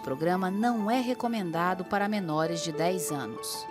programa não é recomendado para menores de 10 anos.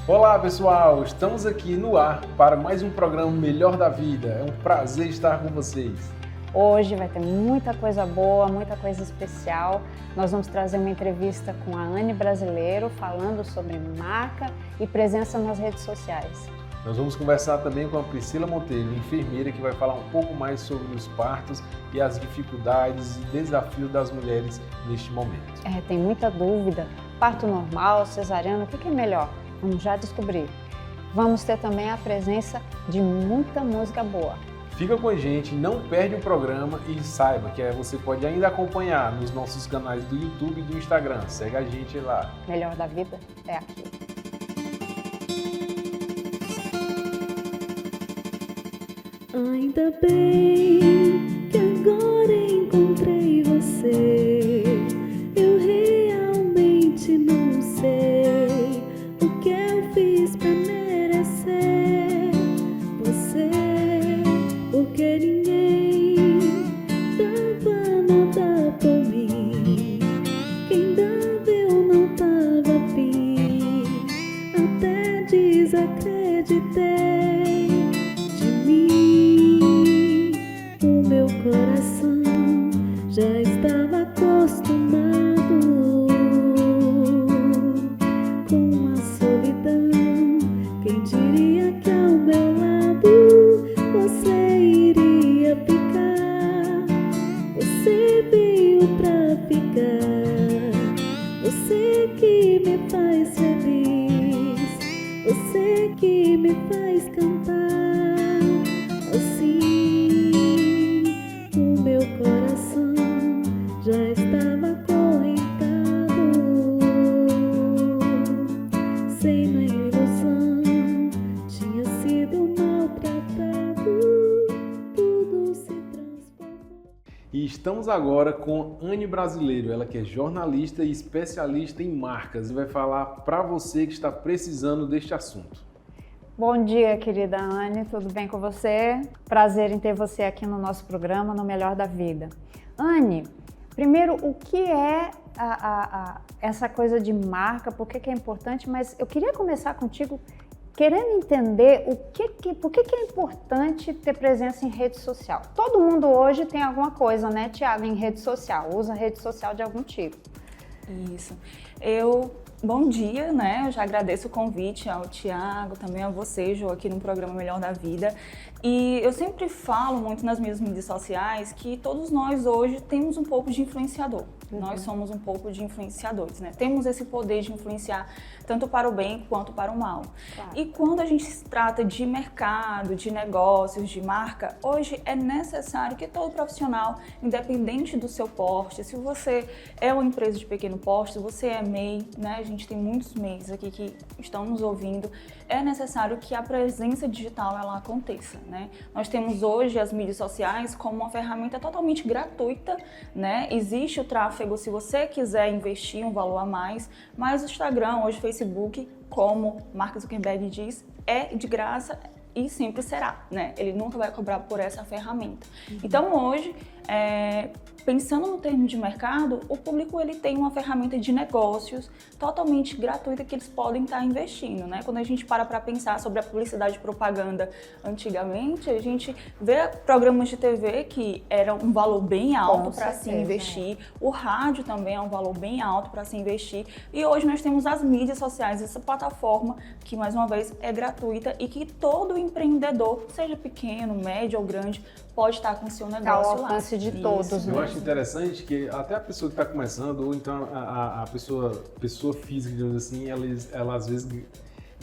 Olá pessoal, estamos aqui no ar para mais um programa Melhor da Vida. É um prazer estar com vocês. Hoje vai ter muita coisa boa, muita coisa especial. Nós vamos trazer uma entrevista com a Anne Brasileiro falando sobre marca e presença nas redes sociais. Nós vamos conversar também com a Priscila Monteiro, enfermeira, que vai falar um pouco mais sobre os partos e as dificuldades e desafios das mulheres neste momento. Tem muita dúvida. Parto normal, cesariana, o que é melhor? Vamos já descobrir. Vamos ter também a presença de muita música boa. Fica com a gente, não perde o programa e saiba que você pode ainda acompanhar nos nossos canais do YouTube e do Instagram. Segue a gente lá. Melhor da Vida é aqui. Ainda bem que agora encontrei você. Eu realmente não sei o que eu fiz pra merecer você, porque ninguém dava nada por mim. Quem dava eu não tava afim, até desacreditei de mim. O meu coração já estava acostumado com a solidão. Quem diria que ao meu lado você iria ficar? Você veio pra ficar. Você que me faz feliz, você que me faz cantar. Assim, o meu coração já estava acorrentado, sem na ilusão, tinha sido maltratado, tudo se transformou. E estamos agora com Anne Brasileiro, ela que é jornalista e especialista em marcas e vai falar para você que está precisando deste assunto. Bom dia, querida Anne, tudo bem com você? Prazer em ter você aqui no nosso programa, no Melhor da Vida. Anne, primeiro, o que é essa coisa de marca, por que é importante, mas eu queria começar contigo querendo entender por que é importante ter presença em rede social. Todo mundo hoje tem alguma coisa, né, Tiago, em rede social, usa rede social de algum tipo. Isso. Bom dia, né? Eu já agradeço o convite ao Tiago, também a você, Jo, aqui no programa Melhor da Vida. E eu sempre falo muito nas minhas mídias sociais que todos nós hoje temos um pouco de influenciador. Nós somos um pouco de influenciadores, né? Temos esse poder de influenciar tanto para o bem quanto para o mal. Claro. E quando a gente se trata de mercado, de negócios, de marca, hoje é necessário que todo profissional, independente do seu porte, se você é uma empresa de pequeno porte, se você é MEI, né? A gente tem muitos MEIs aqui que estão nos ouvindo, é necessário que a presença digital ela aconteça, né? Nós temos hoje as mídias sociais como uma ferramenta totalmente gratuita, né? Existe o tráfego se você quiser investir um valor a mais, mas o Instagram, hoje o Facebook, como Mark Zuckerberg diz, é de graça e sempre será, né? Ele nunca vai cobrar por essa ferramenta. Então hoje, pensando no termo de mercado, o público ele tem uma ferramenta de negócios totalmente gratuita que eles podem estar investindo, né? Quando a gente para pensar sobre a publicidade e propaganda antigamente, a gente vê programas de TV que eram um valor bem alto para se investir, o rádio também é um valor bem alto para se investir e hoje nós temos as mídias sociais, essa plataforma que mais uma vez é gratuita e que todo empreendedor, seja pequeno, médio ou grande, pode estar com o seu negócio ao alcance de todos. Eu acho interessante que até a pessoa que está começando, ou então a pessoa física, digamos assim, ela às vezes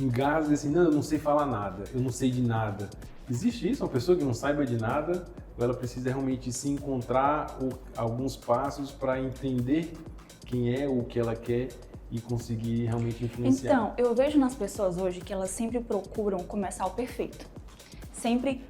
engasga assim, não, eu não sei falar nada, eu não sei de nada. Existe isso? Uma pessoa que não saiba de nada, ou ela precisa realmente se encontrar alguns passos para entender quem é, o que ela quer e conseguir realmente influenciar? Então, eu vejo nas pessoas hoje que elas sempre procuram começar o perfeito. Sempre,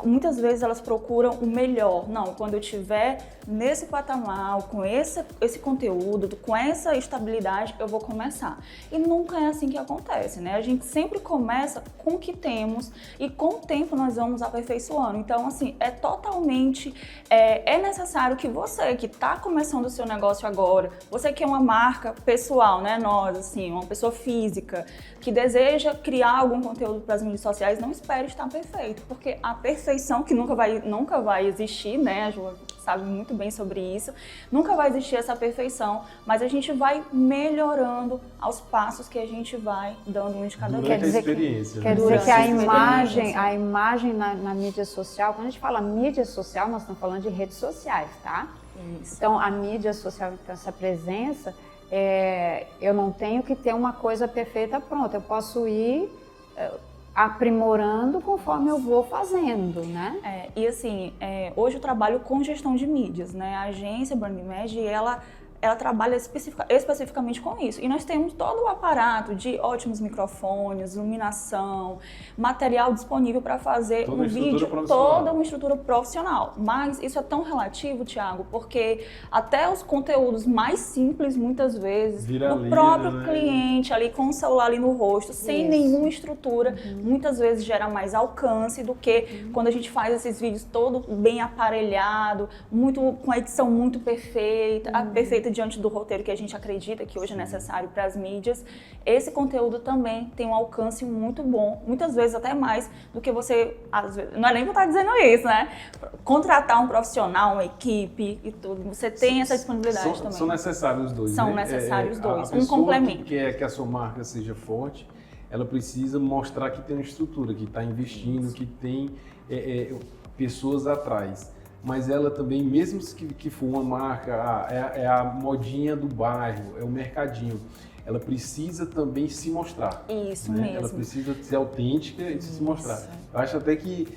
muitas vezes elas procuram o melhor. Não, quando eu estiver nesse patamar, com esse conteúdo, com essa estabilidade, eu vou começar. E nunca é assim que acontece, né? A gente sempre começa com o que temos e com o tempo nós vamos aperfeiçoando. Então, assim, é totalmente, é necessário que você que está começando o seu negócio agora, você que é uma marca pessoal, né? Nós, assim, uma pessoa física, que deseja criar algum conteúdo para as mídias sociais, não espere estar perfeito. Porque a perfeição, que nunca vai existir, né? A Ju sabe muito bem sobre isso, nunca vai existir essa perfeição, mas a gente vai melhorando aos passos que a gente vai dando um de cada vez. Quer dizer que a imagem na mídia social, quando a gente fala mídia social, nós estamos falando de redes sociais, tá? Isso. Então, a mídia social, então, essa presença, eu não tenho que ter uma coisa perfeita pronta, eu posso ir aprimorando conforme eu vou fazendo, né? E assim, hoje eu trabalho com gestão de mídias, né? A agência BrandMed, ela trabalha especificamente com isso. E nós temos todo o aparato de ótimos microfones, iluminação, material disponível para fazer um vídeo, toda uma estrutura profissional. Mas isso é tão relativo, Thiago, porque até os conteúdos mais simples, muitas vezes, do próprio cliente ali com o celular ali no rosto, sem nenhuma estrutura, muitas vezes gera mais alcance do que quando a gente faz esses vídeos todo bem aparelhado, com a edição muito perfeita, perfeita diante do roteiro que a gente acredita que hoje é necessário para as mídias. Esse conteúdo também tem um alcance muito bom, muitas vezes até mais do que você, às vezes, não é nem que eu estou dizendo isso, né? Contratar um profissional, uma equipe e tudo, você tem essa disponibilidade também. São necessários os dois, São necessários os dois, um complemento. A pessoa que quer que a sua marca seja forte, ela precisa mostrar que tem uma estrutura, que está investindo, que tem pessoas atrás. Mas ela também, mesmo que for uma marca, é a modinha do bairro, é o mercadinho, ela precisa também se mostrar. Isso, né? mesmo. Ela precisa ser autêntica e se mostrar. Eu acho até que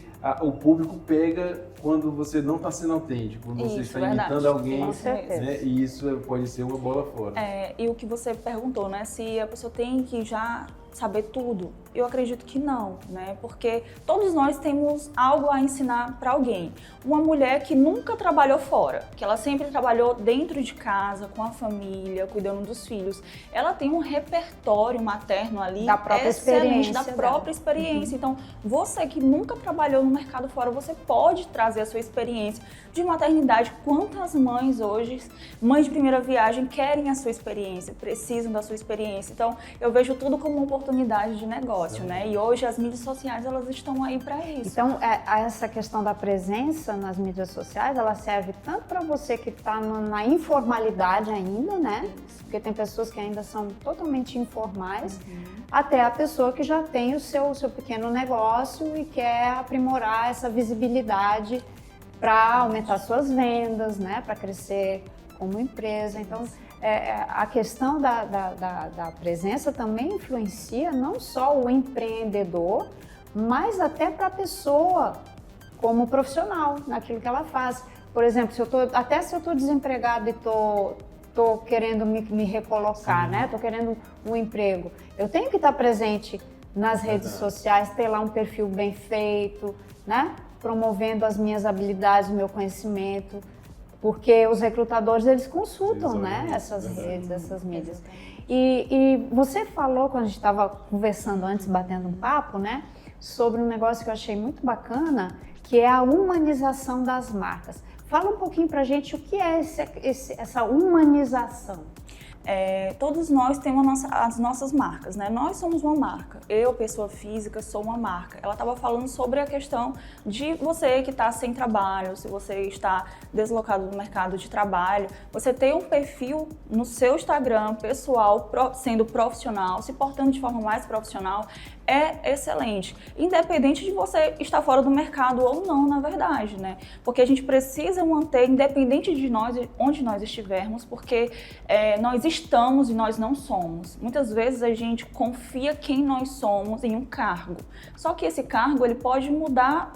o público pega quando você não está sendo autêntico, quando você está imitando alguém, né? E isso pode ser uma bola fora. E o que você perguntou, né? Se a pessoa tem que já saber tudo, eu acredito que não, né? Porque todos nós temos algo a ensinar para alguém. Uma mulher que nunca trabalhou fora, que ela sempre trabalhou dentro de casa, com a família, cuidando dos filhos, ela tem um repertório materno ali da própria excelente, experiência da própria experiência. Então, você que nunca trabalhou no mercado fora, você pode trazer a sua experiência de maternidade. Quantas mães hoje, mães de primeira viagem, querem a sua experiência, precisam da sua experiência. Então, eu vejo tudo como uma oportunidade de negócio, né? E hoje as mídias sociais, elas estão aí para isso. Então, essa questão da presença nas mídias sociais, ela serve tanto para você que está na informalidade ainda, né? Porque tem pessoas que ainda são totalmente informais, até a pessoa que já tem o seu pequeno negócio e quer aprimorar essa visibilidade para aumentar suas vendas, né? Para crescer como empresa. Então, a questão da presença também influencia não só o empreendedor, mas até para a pessoa como profissional, naquilo que ela faz. Por exemplo, se eu estou desempregado e estou querendo me recolocar, né? Estou querendo um emprego, eu tenho que estar presente nas redes sociais, ter lá um perfil bem feito, né? Promovendo as minhas habilidades, o meu conhecimento, porque os recrutadores, eles consultam, né, essas redes, essas mídias. E você falou, quando a gente estava conversando antes, batendo um papo, né, sobre um negócio que eu achei muito bacana, que é a humanização das marcas. Fala um pouquinho pra gente o que é essa humanização. Todos nós temos as nossas marcas, né? Nós somos uma marca. Eu, pessoa física, sou uma marca. Ela estava falando sobre a questão de você que está sem trabalho, se você está deslocado do mercado de trabalho, você tem um perfil no seu Instagram pessoal, sendo profissional, se portando de forma mais profissional, é excelente. Independente de você estar fora do mercado ou não, na verdade, né? Porque a gente precisa manter, independente de nós, onde nós estivermos, porque nós estamos e nós não somos. Muitas vezes a gente confia quem nós somos em um cargo. Só que esse cargo, ele pode mudar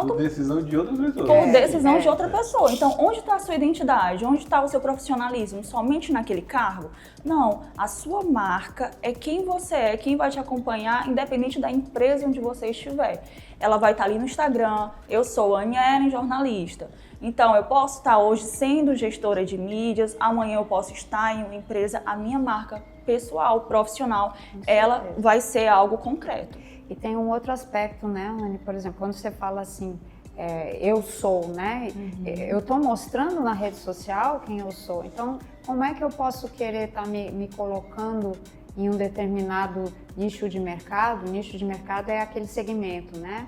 Por decisão de outras pessoas. Por decisão de outra pessoa. Então, onde está a sua identidade? Onde está o seu profissionalismo? Somente naquele cargo? Não. A sua marca é quem você é, quem vai te acompanhar, independente da empresa onde você estiver. Ela vai estar ali no Instagram. Eu sou Anne Ellen, jornalista. Então, eu posso estar hoje sendo gestora de mídias, amanhã eu posso estar em uma empresa, a minha marca pessoal, profissional, ela vai ser algo concreto. E tem um outro aspecto, né, Anne? Por exemplo, quando você fala assim, eu sou, né? Eu estou mostrando na rede social quem eu sou. Então, como é que eu posso querer estar me colocando em um determinado nicho de mercado? Nicho de mercado é aquele segmento, né?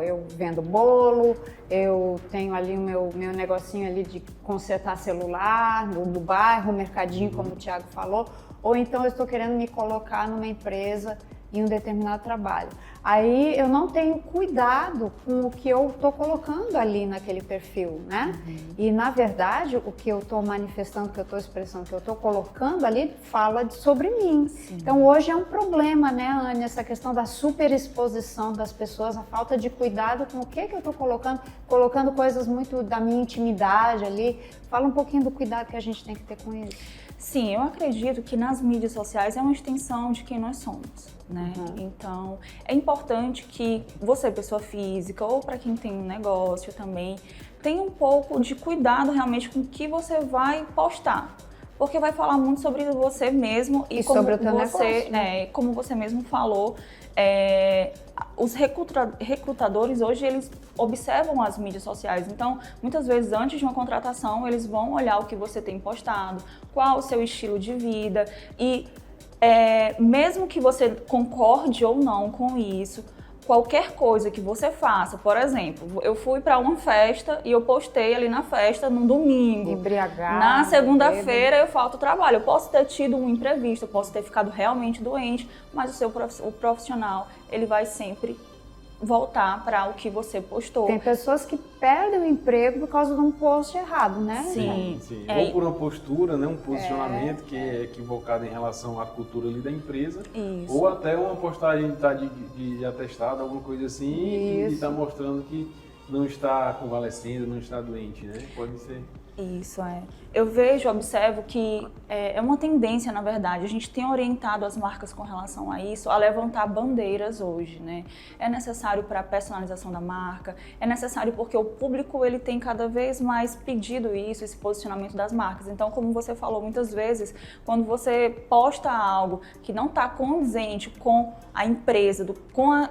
Eu vendo bolo, eu tenho ali o meu negocinho ali de consertar celular no bairro, mercadinho, como o Thiago falou. Ou então eu estou querendo me colocar numa empresa em um determinado trabalho. Aí eu não tenho cuidado com o que eu estou colocando ali naquele perfil, né? E na verdade o que eu estou manifestando, o que eu estou expressando, o que eu estou colocando ali fala sobre mim. Então hoje é um problema, né, Anne, essa questão da superexposição das pessoas, a falta de cuidado com o que eu estou colocando coisas muito da minha intimidade ali. Fala um pouquinho do cuidado que a gente tem que ter com isso. Sim, eu acredito que nas mídias sociais é uma extensão de quem nós somos, né? Então, é importante que você, pessoa física, ou para quem tem um negócio também, tenha um pouco de cuidado realmente com o que você vai postar. Porque vai falar muito sobre você mesmo e como sobre o teu negócio, né? Como você mesmo falou, os recrutadores hoje, eles observam as mídias sociais. Então, muitas vezes, antes de uma contratação, eles vão olhar o que você tem postado, qual o seu estilo de vida e mesmo que você concorde ou não com isso, qualquer coisa que você faça, por exemplo, eu fui para uma festa e eu postei ali na festa no domingo. Embriagado. Na segunda-feira eu falto trabalho. Eu posso ter tido um imprevisto, eu posso ter ficado realmente doente, mas o profissional, ele vai sempre voltar para o que você postou. Tem pessoas que perdem o emprego por causa de um post errado, né? Sim. Ou por uma postura, né, um posicionamento que é equivocado em relação à cultura ali da empresa. Isso. Ou até uma postagem de atestado, alguma coisa assim, e está mostrando que não está convalescendo, não está doente, né? Pode ser. Isso, Eu observo que é uma tendência, na verdade. A gente tem orientado as marcas com relação a isso, a levantar bandeiras hoje, né? É necessário para a personalização da marca, é necessário porque o público, ele tem cada vez mais pedido isso, esse posicionamento das marcas. Então, como você falou, muitas vezes, quando você posta algo que não está condizente com a empresa,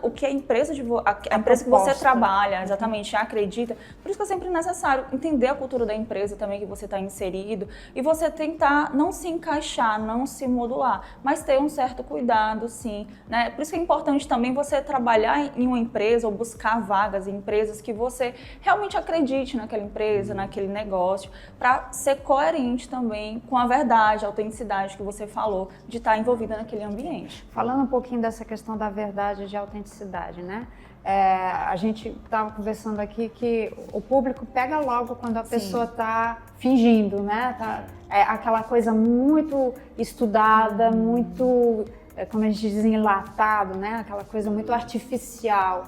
o que a empresa que você trabalha, exatamente, acredita, por isso que é sempre necessário entender a cultura da empresa também que você está inserido e você tentar não se encaixar, não se modular, mas ter um certo cuidado, sim, né? Por isso que é importante também você trabalhar em uma empresa ou buscar vagas em empresas que você realmente acredite naquela empresa, naquele negócio, para ser coerente também com a verdade, a autenticidade que você falou, de estar envolvida naquele ambiente. Falando um pouquinho dessa questão da verdade e de autenticidade, né? A gente estava conversando aqui que o público pega logo quando a pessoa está fingindo, né? Aquela coisa muito estudada, muito, como a gente diz, enlatado, né? Aquela coisa muito artificial.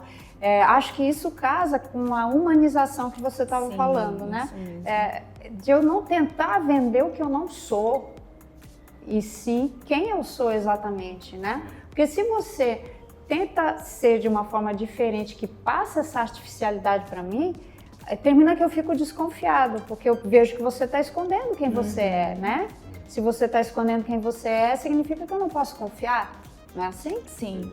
Acho que isso casa com a humanização que você estava falando, né? De eu não tentar vender o que eu não sou, e sim quem eu sou exatamente, né? Porque se você tenta ser de uma forma diferente, que passa essa artificialidade para mim, termina que eu fico desconfiado, porque eu vejo que você está escondendo quem você é, né? Se você está escondendo quem você é, significa que eu não posso confiar, não é assim? Sim.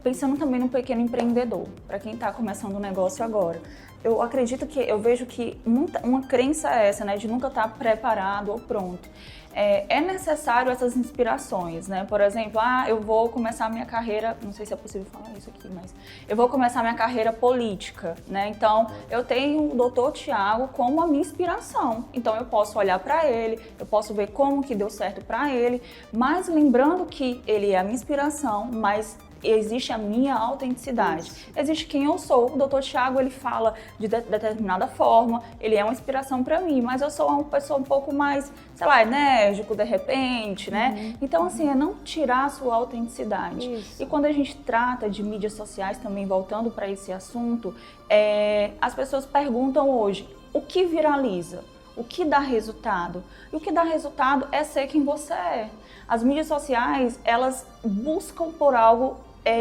Pensando também no pequeno empreendedor, para quem está começando um negócio agora. Eu vejo que uma crença é essa, né, de nunca estar preparado ou pronto. É necessário essas inspirações, né? Por exemplo, eu vou começar a minha carreira, não sei se é possível falar isso aqui, mas eu vou começar a minha carreira política, né? Então, eu tenho o Dr. Thiago como a minha inspiração. Então, eu posso olhar para ele, eu posso ver como que deu certo para ele, mas lembrando que ele é a minha inspiração, mas existe a minha autenticidade. Existe quem eu sou. O Dr. Tiago, ele fala de determinada forma, ele é uma inspiração para mim, mas eu sou uma pessoa um pouco mais, sei lá, enérgico de repente, né? Então, assim, é não tirar a sua autenticidade. Isso. E quando a gente trata de mídias sociais, também voltando para esse assunto, as pessoas perguntam hoje, o que viraliza? O que dá resultado? E o que dá resultado é ser quem você é. As mídias sociais, elas buscam por algo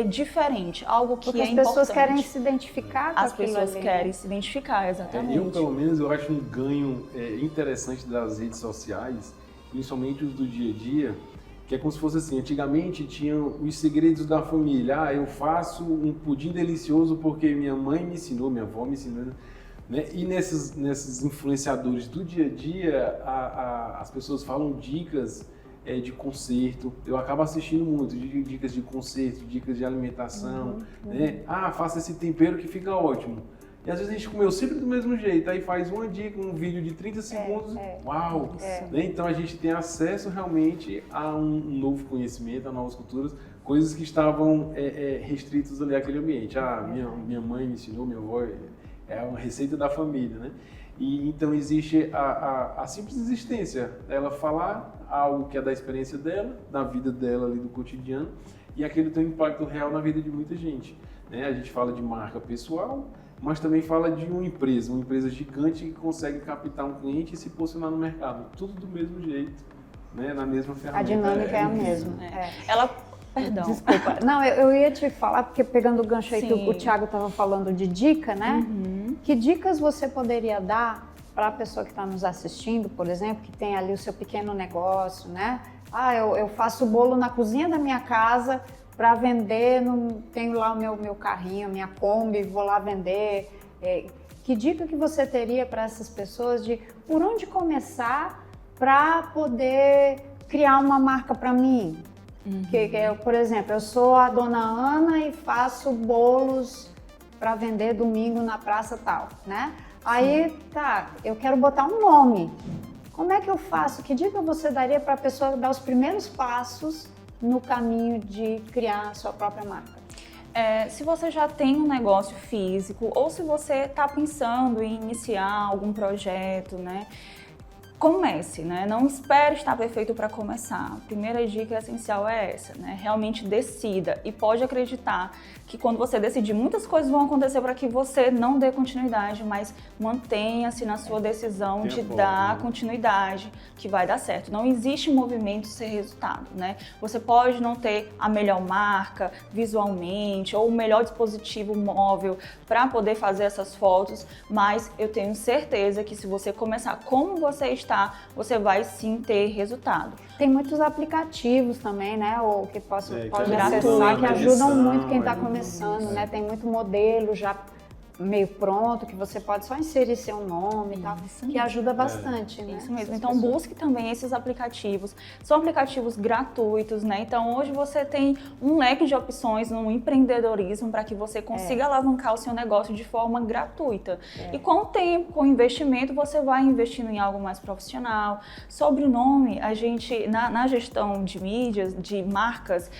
diferente, algo que Porque é as importante. pessoas querem se identificar com As aquilo pessoas ali, querem né? se identificar, exatamente. Eu, pelo menos, eu acho um ganho interessante das redes sociais, principalmente os do dia a dia, que é como se fosse assim, antigamente tinham os segredos da família. Ah, eu faço um pudim delicioso porque minha mãe me ensinou, minha avó me ensinou, né? E nesses influenciadores do dia a dia, as pessoas falam dicas de conserto. Eu acabo assistindo muito, dicas de conserto, dicas de alimentação, né? Ah, faça esse tempero que fica ótimo. E às vezes a gente comeu sempre do mesmo jeito, aí faz uma dica, um vídeo de 30 segundos, uau! Né? Então a gente tem acesso realmente a um novo conhecimento, a novas culturas, coisas que estavam restritas ali àquele ambiente. Ah, minha mãe me ensinou, minha avó, é uma receita da família, né? E então existe a simples existência, ela falar algo que é da experiência dela, da vida dela ali do cotidiano, e aquilo tem um impacto real na vida de muita gente, né? A gente fala de marca pessoal, mas também fala de uma empresa gigante que consegue captar um cliente e se posicionar no mercado, tudo do mesmo jeito, né? Na mesma ferramenta. A dinâmica é a mesma. Perdão. Desculpa. Não, eu ia te falar, porque pegando o gancho aí que o Thiago estava falando de dica, né? Que dicas você poderia dar para a pessoa que está nos assistindo, por exemplo, que tem ali o seu pequeno negócio, né? Ah, eu faço bolo na cozinha da minha casa para vender, tenho lá o meu carrinho, a minha Kombi, vou lá vender. Que dica que você teria para essas pessoas de por onde começar para poder criar uma marca para mim? Por exemplo, eu sou a dona Ana e faço bolos para vender domingo na praça tal, né? Aí, eu quero botar um nome. Como é que eu faço? Que dica você daria para a pessoa dar os primeiros passos no caminho de criar a sua própria marca? Se você já tem um negócio físico ou se você está pensando em iniciar algum projeto, né? Comece, né? Não espere estar perfeito para começar. A primeira dica essencial é essa, né? Realmente decida e pode acreditar que quando você decidir, muitas coisas vão acontecer para que você não dê continuidade, mas mantenha-se na sua decisão de dar continuidade, que vai dar certo. Não existe movimento sem resultado, né? Você pode não ter a melhor marca visualmente ou o melhor dispositivo móvel para poder fazer essas fotos, mas eu tenho certeza que se você começar como você está, você vai sim ter resultado. Tem muitos aplicativos também, né? Ou que pode acessar, que ajudam edição, muito quem está começando, né? Tem muito modelo já meio pronto, que você pode só inserir seu nome e tal, que ajuda bastante, né? Isso mesmo. Então busque também esses aplicativos. São aplicativos gratuitos, né? Então hoje você tem um leque de opções no empreendedorismo para que você consiga alavancar o seu negócio de forma gratuita. E com o tempo, com o investimento, você vai investindo em algo mais profissional. Sobre o nome, a gente, na gestão de mídias, de marcas,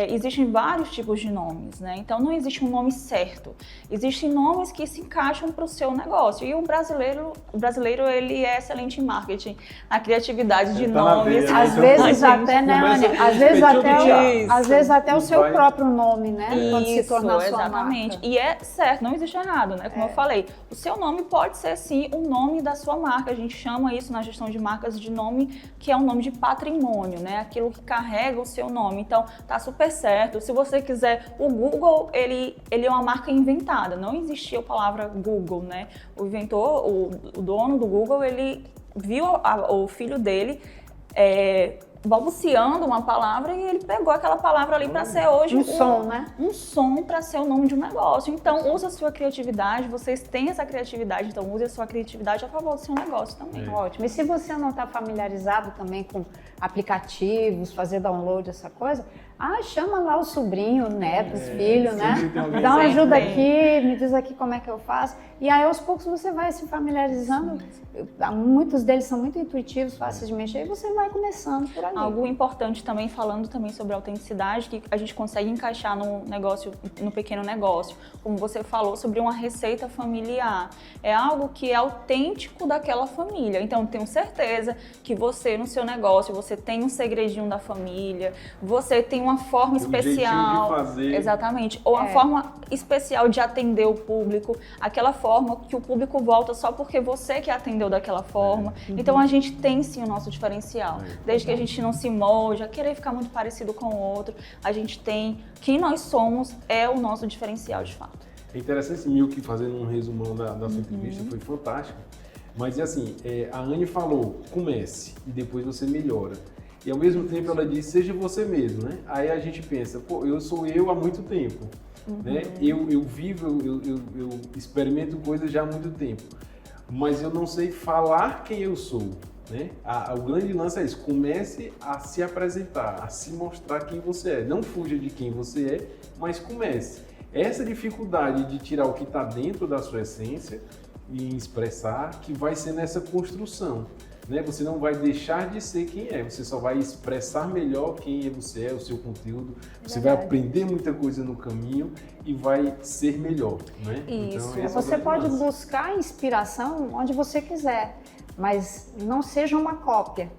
existem vários tipos de nomes, né? Então não existe um nome certo. Existem nomes que se encaixam para o seu negócio. E o brasileiro ele é excelente em marketing, a criatividade de nomes. Às vezes até, né, Ania? Às vezes até o seu próprio nome, né? Quando se tornar a sua exatamente. marca. E é certo, não existe errado, né? Como eu falei, o seu nome pode ser sim o nome da sua marca. A gente chama isso na gestão de marcas de nome que é um nome de patrimônio, né? Aquilo que carrega o seu nome. Então, tá super certo. Se você quiser, o Google, ele é uma marca inventada. Não existia a palavra Google, né? O inventor, o dono do Google, ele viu o filho dele balbuciando uma palavra e ele pegou aquela palavra ali para ser hoje um som, né? Um som para ser o nome de um negócio. Então, use a sua criatividade, vocês têm essa criatividade, então use a sua criatividade a favor do seu negócio também. Ótimo. E se você não está familiarizado também com aplicativos, fazer download, essa coisa, chama lá o sobrinho, o neto, os filhos, né? sempre tem alguém Dá uma sempre ajuda tem. aqui, me diz aqui como é que eu faço. E aí, aos poucos, você vai se familiarizando. Muitos deles são muito intuitivos, fáceis de mexer, e você vai começando por ali. Algo importante também, falando também sobre autenticidade, que a gente consegue encaixar no negócio, no pequeno negócio. Como você falou sobre uma receita familiar. É algo que é autêntico daquela família. Então, tenho certeza que você, no seu negócio, você tem um segredinho da família, você tem uma forma especial. Jeitinho de fazer. Exatamente. Ou uma forma especial de atender o público, aquela forma que o público volta só porque você que atendeu daquela forma. Então a gente tem sim o nosso diferencial. Desde que a gente não se molde, a querer ficar muito parecido com o outro, a gente tem quem nós somos é o nosso diferencial de fato. É interessante, Milk, fazendo um resumão da sua entrevista, foi fantástico. Mas assim, a Anne falou, comece e depois você melhora. E ao mesmo tempo ela disse, seja você mesmo, né? Aí a gente pensa, pô, eu sou eu há muito tempo, né? Eu vivo, eu experimento coisas já há muito tempo, mas eu não sei falar quem eu sou, né? O grande lance é isso, comece a se apresentar, a se mostrar quem você é. Não fuja de quem você é, mas comece. Essa dificuldade de tirar o que está dentro da sua essência e expressar, que vai ser nessa construção. Né? Você não vai deixar de ser quem é, você só vai expressar melhor quem você é, o seu conteúdo, você vai aprender muita coisa no caminho e vai ser melhor. Né? Isso. Então, esse Você é o pode grande lance. buscar inspiração onde você quiser, mas não seja uma cópia,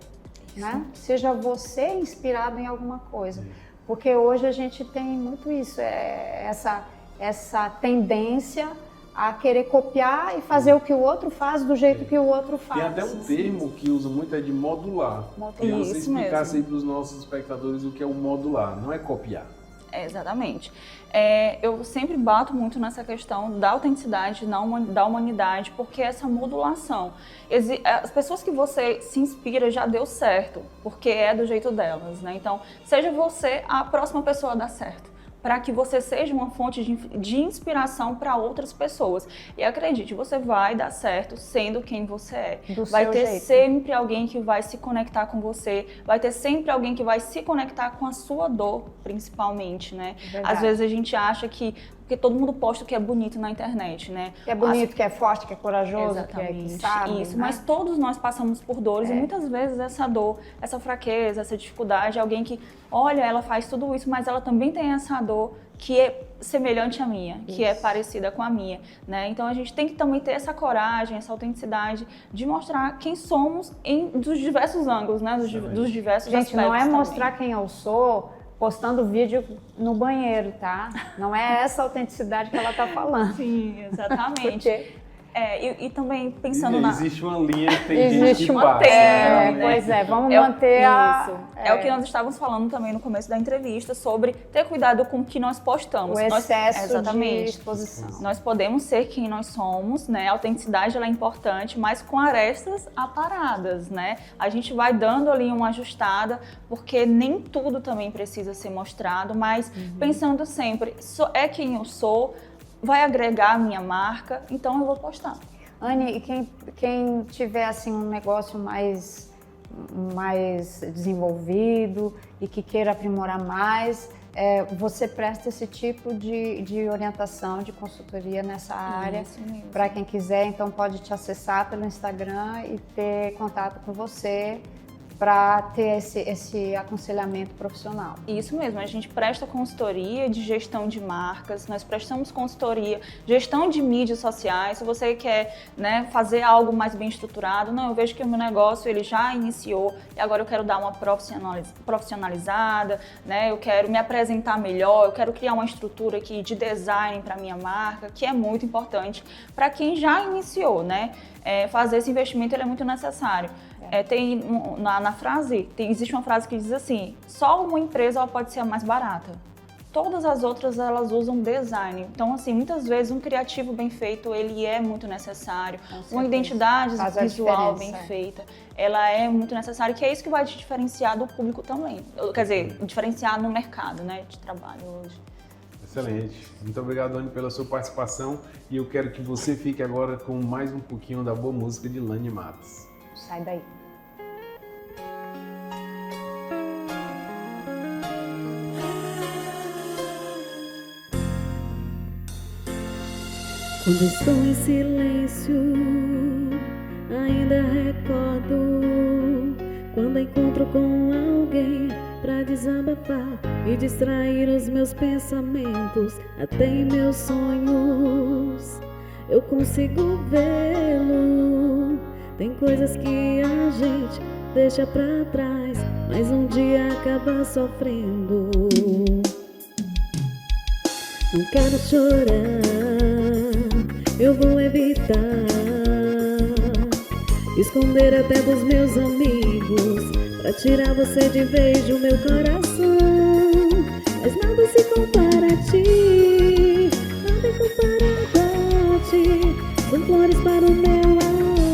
né? Seja você inspirado em alguma coisa. Porque hoje a gente tem muito isso, essa tendência a querer copiar e fazer o que o outro faz do jeito que o outro faz. Tem até um termo que usa muito, é de modular. Queria você Isso explicasse mesmo. aí para os nossos espectadores o que é o modular, não é copiar. Exatamente. Eu sempre bato muito nessa questão da autenticidade, da humanidade, porque essa modulação. As pessoas que você se inspira já deu certo, porque é do jeito delas, né? Então, seja você a próxima pessoa a dar certo, para que você seja uma fonte de inspiração para outras pessoas. E acredite, você vai dar certo sendo quem você é. Vai seu ter jeito. sempre alguém que vai se conectar com você, vai ter sempre alguém que vai se conectar com a sua dor, principalmente, né? Verdade. Às vezes a gente acha que porque todo mundo posta o que é bonito na internet, né? Que é bonito, que é forte, que é corajoso, Exatamente, que sabe. isso. né? Mas todos nós passamos por dores e muitas vezes essa dor, essa fraqueza, essa dificuldade, alguém que, olha, ela faz tudo isso, mas ela também tem essa dor que é semelhante à minha, que é parecida com a minha, né? Então a gente tem que também ter essa coragem, essa autenticidade de mostrar quem somos dos diversos ângulos, né? Dos diversos Gente, não é aspectos mostrar quem eu sou postando vídeo no banheiro, tá? Não é essa autenticidade que ela tá falando. Sim, exatamente. Porque E também pensando na... Existe uma linha que tem existe gente que uma passa. tênue, né? Pois é, vamos manter isso. É o que é, nós estávamos falando também no começo da entrevista, sobre ter cuidado com o que nós postamos. o excesso de Exatamente. exposição. Nós podemos ser quem nós somos, né? A autenticidade ela é importante, mas com arestas aparadas, né? A gente vai dando ali uma ajustada, porque nem tudo também precisa ser mostrado, mas pensando sempre, é quem eu sou, vai agregar a minha marca, então eu vou postar. Anne, e quem tiver assim um negócio mais desenvolvido e que queira aprimorar mais, você presta esse tipo de orientação, de consultoria nessa área. Isso mesmo. Para quem quiser, então pode te acessar pelo Instagram e ter contato com você para ter esse aconselhamento profissional. Isso mesmo, a gente presta consultoria de gestão de marcas, nós prestamos consultoria, gestão de mídias sociais. Se você quer, né, fazer algo mais bem estruturado, não, eu vejo que o meu negócio ele já iniciou e agora eu quero dar uma profissionalizada, né, eu quero me apresentar melhor, eu quero criar uma estrutura aqui de design para minha marca, que é muito importante para quem já iniciou, né? Fazer esse investimento ele é muito necessário. Tem na frase, existe uma frase que diz assim: só uma empresa ela pode ser a mais barata. Todas as outras elas usam design. Então, assim, muitas vezes um criativo bem feito ele é muito necessário. Uma identidade visual bem feita, ela é muito necessária, que é isso que vai te diferenciar do público também. Quer dizer, diferenciar no mercado, né, de trabalho hoje. Excelente. Muito obrigado, Anne, pela sua participação. E eu quero que você fique agora com mais um pouquinho da boa música de Lani Matos. Sai daí. Quando estou em silêncio, ainda recordo quando encontro com alguém pra desabafar e distrair os meus pensamentos. Até em meus sonhos eu consigo vê-lo. Tem coisas que a gente deixa pra trás, mas um dia acaba sofrendo. Não quero chorar, eu vou evitar, esconder até dos meus amigos, pra tirar você de vez do meu coração. Mas nada se compara a ti, nada comparado a ti. São flores para o meu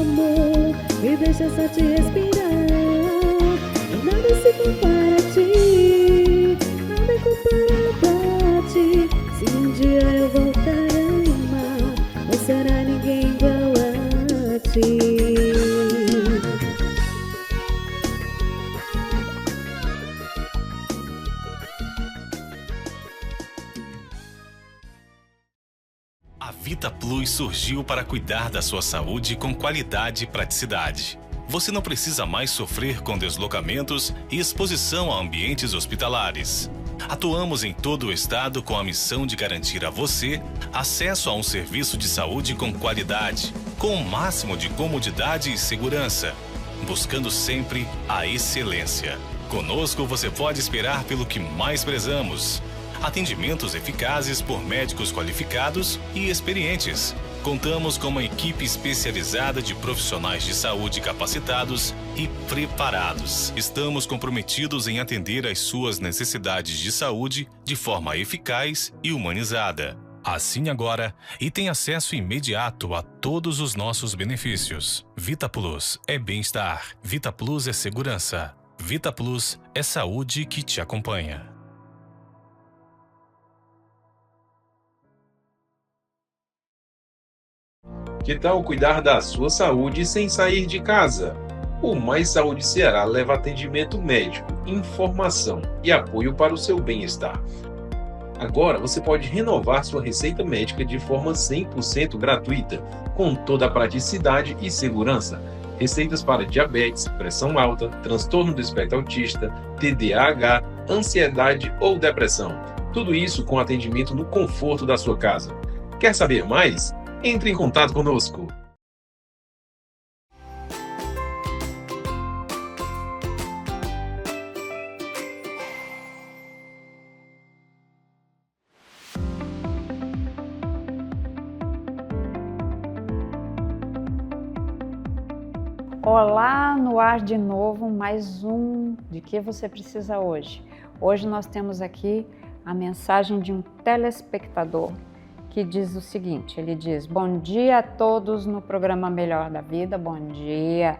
amor, me deixa só te respirar. Mas nada se compara a ti, nada comparado a ti. Se um dia eu voltar a amar, não será ninguém igual a ti. A Vita Plus surgiu para cuidar da sua saúde com qualidade e praticidade. Você não precisa mais sofrer com deslocamentos e exposição a ambientes hospitalares. Atuamos em todo o estado com a missão de garantir a você acesso a um serviço de saúde com qualidade, com o máximo de comodidade e segurança, buscando sempre a excelência. Conosco você pode esperar pelo que mais prezamos: atendimentos eficazes por médicos qualificados e experientes. Contamos com uma equipe especializada de profissionais de saúde capacitados e preparados. Estamos comprometidos em atender às suas necessidades de saúde de forma eficaz e humanizada. Assine agora e tenha acesso imediato a todos os nossos benefícios. Vita Plus é bem-estar. Vita Plus é segurança. Vita Plus é saúde que te acompanha. Que tal cuidar da sua saúde sem sair de casa? O Mais Saúde Ceará leva atendimento médico, informação e apoio para o seu bem-estar. Agora você pode renovar sua receita médica de forma 100% gratuita, com toda a praticidade e segurança. Receitas para diabetes, pressão alta, transtorno do espectro autista, TDAH, ansiedade ou depressão. Tudo isso com atendimento no conforto da sua casa. Quer saber mais? Entre em contato conosco. Olá, no ar de novo, mais um De Que Você Precisa Hoje. Hoje nós temos aqui a mensagem de um telespectador que diz o seguinte, ele diz: bom dia a todos no programa Melhor da Vida, bom dia.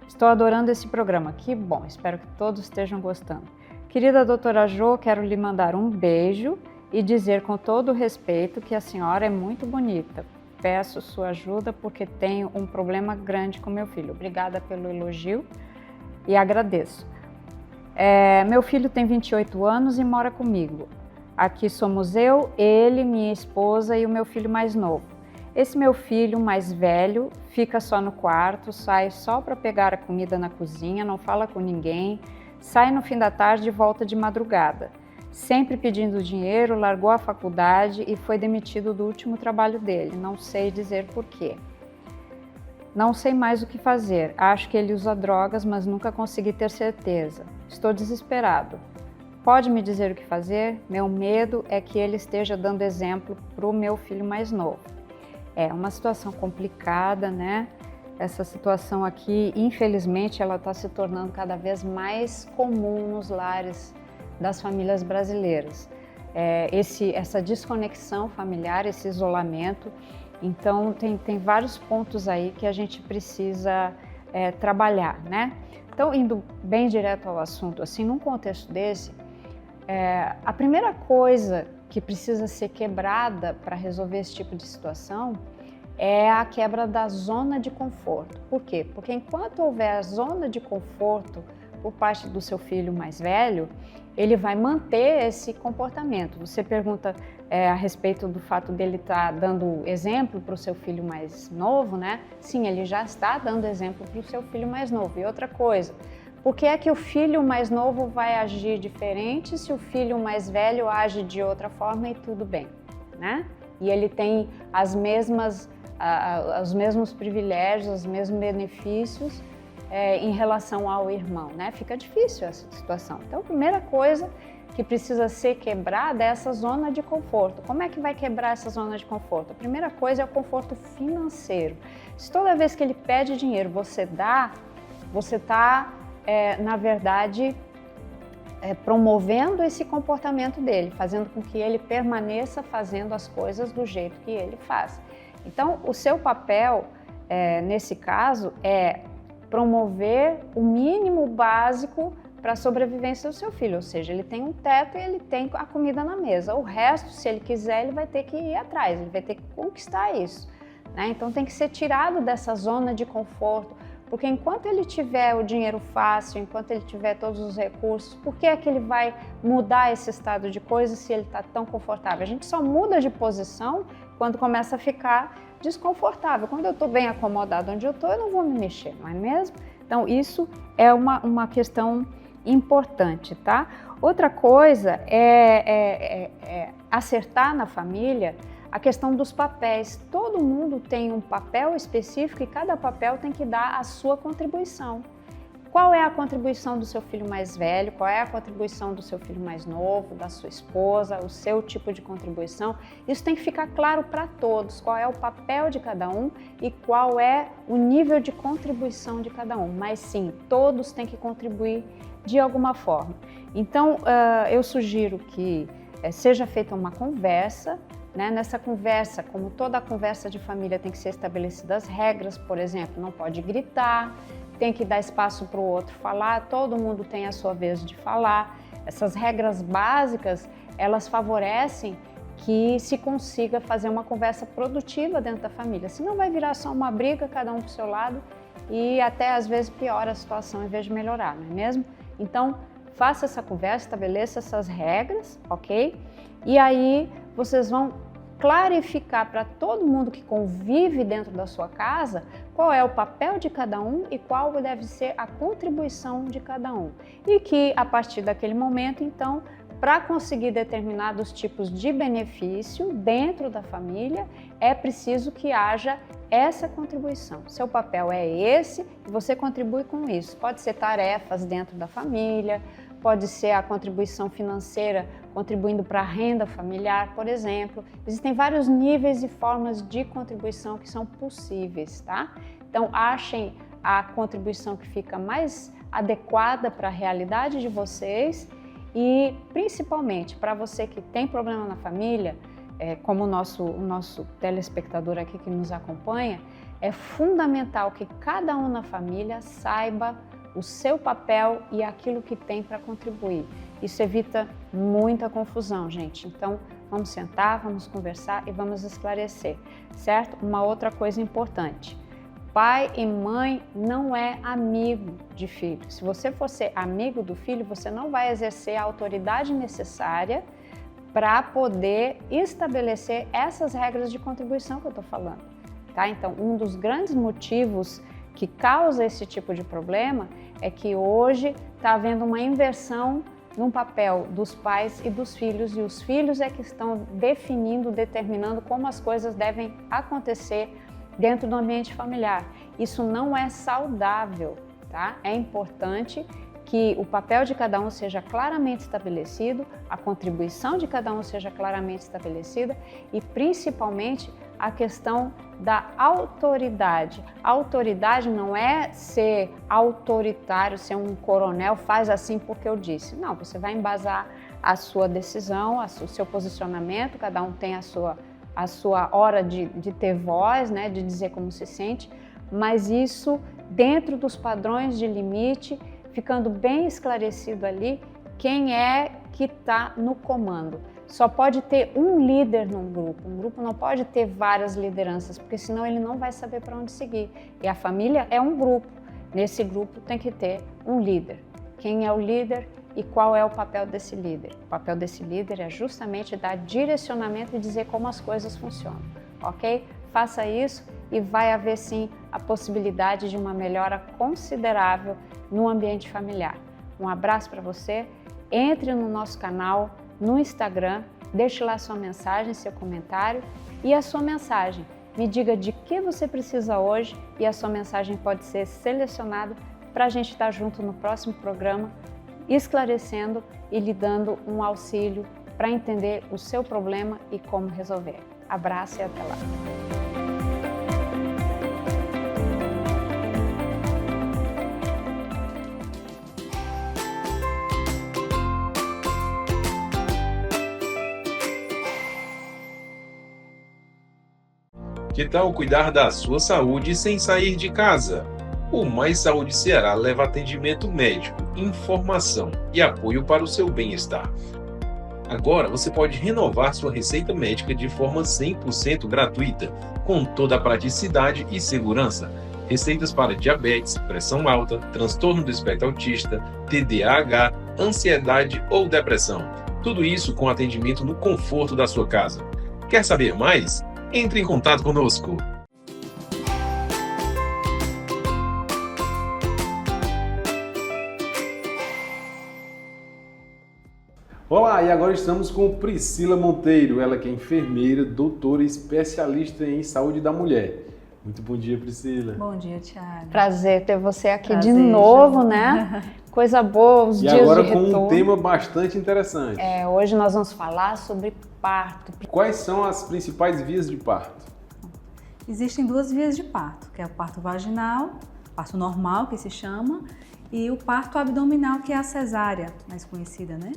Estou adorando esse programa, que bom, espero que todos estejam gostando. Querida doutora Jo, quero lhe mandar um beijo e dizer com todo respeito que a senhora é muito bonita. Peço sua ajuda porque tenho um problema grande com meu filho. Obrigada pelo elogio e agradeço. Meu filho tem 28 anos e mora comigo. Aqui somos eu, ele, minha esposa e o meu filho mais novo. Esse meu filho mais velho fica só no quarto, sai só para pegar a comida na cozinha, não fala com ninguém, sai no fim da tarde e volta de madrugada. Sempre pedindo dinheiro, largou a faculdade e foi demitido do último trabalho dele. Não sei dizer por quê. Não sei mais o que fazer. Acho que ele usa drogas, mas nunca consegui ter certeza. Estou desesperado. Pode me dizer o que fazer? Meu medo é que ele esteja dando exemplo para o meu filho mais novo. É uma situação complicada, né? Essa situação aqui, infelizmente, ela está se tornando cada vez mais comum nos lares das famílias brasileiras. Essa desconexão familiar, esse isolamento. Então, tem vários pontos aí que a gente precisa trabalhar, né? Então, indo bem direto ao assunto, assim, num contexto desse, a primeira coisa que precisa ser quebrada para resolver esse tipo de situação é a quebra da zona de conforto. Por quê? Porque enquanto houver a zona de conforto por parte do seu filho mais velho, ele vai manter esse comportamento. Você pergunta a respeito do fato dele estar dando exemplo para o seu filho mais novo, né? Sim, ele já está dando exemplo para o seu filho mais novo. E outra coisa, por que é que o filho mais novo vai agir diferente se o filho mais velho age de outra forma e tudo bem, né? E ele tem os mesmos privilégios, os mesmos benefícios em relação ao irmão, né? Fica difícil essa situação. Então, a primeira coisa que precisa ser quebrada é essa zona de conforto. Como é que vai quebrar essa zona de conforto? A primeira coisa é o conforto financeiro. Se toda vez que ele pede dinheiro você dá, você está, na verdade, promovendo esse comportamento dele, fazendo com que ele permaneça fazendo as coisas do jeito que ele faz. Então, o seu papel, nesse caso, é promover o mínimo básico para a sobrevivência do seu filho, ou seja, ele tem um teto e ele tem a comida na mesa. O resto, se ele quiser, ele vai ter que ir atrás, ele vai ter que conquistar isso, né? Então tem que ser tirado dessa zona de conforto, porque enquanto ele tiver o dinheiro fácil, enquanto ele tiver todos os recursos, por que é que ele vai mudar esse estado de coisas se ele está tão confortável? A gente só muda de posição quando começa a ficar desconfortável. Quando eu estou bem acomodado onde eu estou, eu não vou me mexer, não é mesmo? Então isso é uma questão importante, tá? Outra coisa é acertar na família a questão dos papéis. Todo mundo tem um papel específico e cada papel tem que dar a sua contribuição. Qual é a contribuição do seu filho mais velho? Qual é a contribuição do seu filho mais novo, da sua esposa, o seu tipo de contribuição? Isso tem que ficar claro para todos, qual é o papel de cada um e qual é o nível de contribuição de cada um. Mas sim, todos têm que contribuir de alguma forma. Então, eu sugiro que seja feita uma conversa, né? Nessa conversa, como toda conversa de família, tem que ser estabelecidas regras, por exemplo, não pode gritar, tem que dar espaço para o outro falar, todo mundo tem a sua vez de falar. Essas regras básicas, elas favorecem que se consiga fazer uma conversa produtiva dentro da família, senão vai virar só uma briga, cada um para o seu lado, e até às vezes piora a situação em vez de melhorar, não é mesmo? Então, faça essa conversa, estabeleça essas regras, ok? E aí vocês vão clarificar para todo mundo que convive dentro da sua casa qual é o papel de cada um e qual deve ser a contribuição de cada um. E que a partir daquele momento, então, para conseguir determinados tipos de benefício dentro da família, é preciso que haja essa contribuição. Seu papel é esse e você contribui com isso. Pode ser tarefas dentro da família, pode ser a contribuição financeira, contribuindo para a renda familiar, por exemplo. Existem vários níveis e formas de contribuição que são possíveis, tá? Então, achem a contribuição que fica mais adequada para a realidade de vocês e, principalmente, para você que tem problema na família, como o nosso telespectador aqui que nos acompanha, é fundamental que cada um na família saiba o seu papel e aquilo que tem para contribuir. Isso evita muita confusão, gente. Então, vamos sentar, vamos conversar e vamos esclarecer, certo? Uma outra coisa importante. Pai e mãe não é amigo de filho. Se você for ser amigo do filho, você não vai exercer a autoridade necessária para poder estabelecer essas regras de contribuição que eu estou falando, tá? Então, um dos grandes motivos que causa esse tipo de problema é que hoje está havendo uma inversão no papel dos pais e dos filhos, e os filhos é que estão definindo, determinando como as coisas devem acontecer dentro do ambiente familiar. Isso não é saudável, tá? É importante que o papel de cada um seja claramente estabelecido, a contribuição de cada um seja claramente estabelecida e, principalmente, a questão da autoridade. A autoridade não é ser autoritário, ser um coronel, faz assim porque eu disse. Não, você vai embasar a sua decisão, o seu posicionamento, cada um tem a sua hora de ter voz, né, de dizer como se sente, mas isso dentro dos padrões de limite, ficando bem esclarecido ali quem é que está no comando. Só pode ter um líder num grupo. Um grupo não pode ter várias lideranças, porque senão ele não vai saber para onde seguir. E a família é um grupo. Nesse grupo tem que ter um líder, quem é o líder e qual é o papel desse líder. O papel desse líder é justamente dar direcionamento e dizer como as coisas funcionam, ok? Faça isso e vai haver sim a possibilidade de uma melhora considerável no ambiente familiar. Um abraço para você, entre no nosso canal, no Instagram, deixe lá sua mensagem, seu comentário e a sua mensagem. Me diga de que você precisa hoje e a sua mensagem pode ser selecionada para a gente estar junto no próximo programa, esclarecendo e lhe dando um auxílio para entender o seu problema e como resolver. Abraço e até lá! Que tal cuidar da sua saúde sem sair de casa? O Mais Saúde Ceará leva atendimento médico, informação e apoio para o seu bem-estar. Agora você pode renovar sua receita médica de forma 100% gratuita, com toda a praticidade e segurança. Receitas para diabetes, pressão alta, transtorno do espectro autista, TDAH, ansiedade ou depressão. Tudo isso com atendimento no conforto da sua casa. Quer saber mais? Entre em contato conosco. Olá, e agora estamos com Priscila Monteiro, ela que é enfermeira, doutora e especialista em saúde da mulher. Muito bom dia, Priscila. Bom dia, Thiago. Prazer ter você aqui Prazer, de novo, João. né? Coisa boa, os E dias agora de com retorno. um tema bastante interessante. Hoje nós vamos falar sobre parto. Quais são as principais vias de parto? Existem duas vias de parto, que é o parto vaginal, parto normal, que se chama, e o parto abdominal, que é a cesárea, mais conhecida, né?